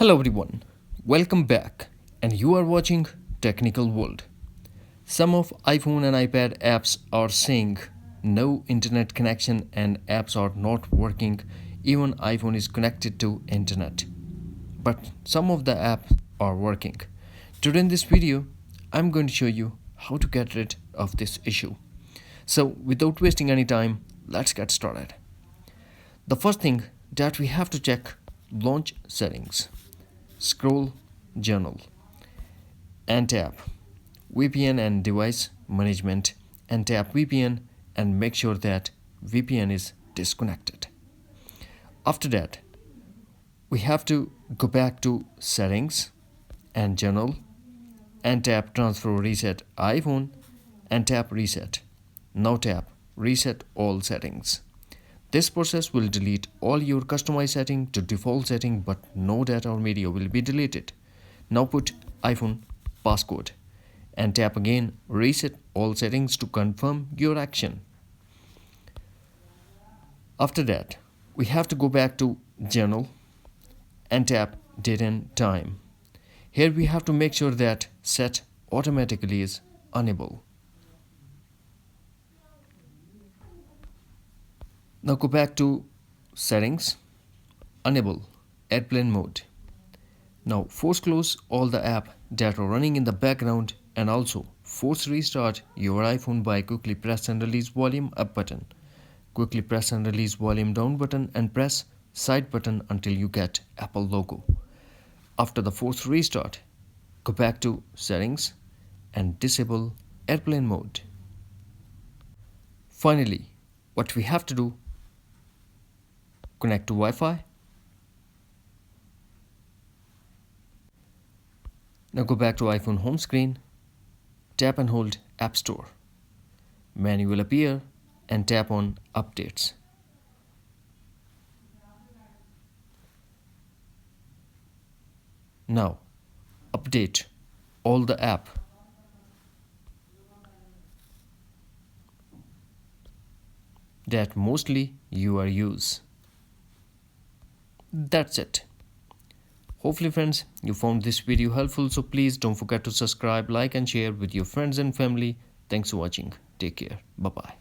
Hello everyone, welcome back, and you are watching Technical World. Some of iPhone and iPad apps are saying no internet connection and apps are not working even iPhone is connected to internet. But some of the apps are working. Today in this video, I'm going to show you how to get rid of this issue. So without wasting any time, let's get started. The first thing that we have to check, launch settings. Scroll Journal and tap VPN and device management and tap VPN and make sure that VPN is disconnected. After that, we have to go back to settings and journal and tap transfer reset iPhone and tap reset. Now tap reset all settings. This process will delete all your customized setting to default setting, but no data or media will be deleted. Now put iPhone passcode and tap again reset all settings to confirm your action. After that, we have to go back to journal and tap date and time. Here we have to make sure that set automatically is enabled. Now go back to settings, enable airplane mode. Now force close all the apps that are running in the background and also force restart your iPhone by quickly press and release volume up button. Quickly press and release volume down button and press side button until you get Apple logo. After the force restart, go back to settings and disable airplane mode. Finally, what we have to do, connect to Wi-Fi. Now go back to iPhone home screen, tap and hold App Store. Menu will appear and tap on Updates. Now update all the app. That mostly you are use. That's it. Hopefully friends, you found this video helpful, so please don't forget to subscribe, like and share with your friends and family. Thanks for watching. Take care. Bye bye.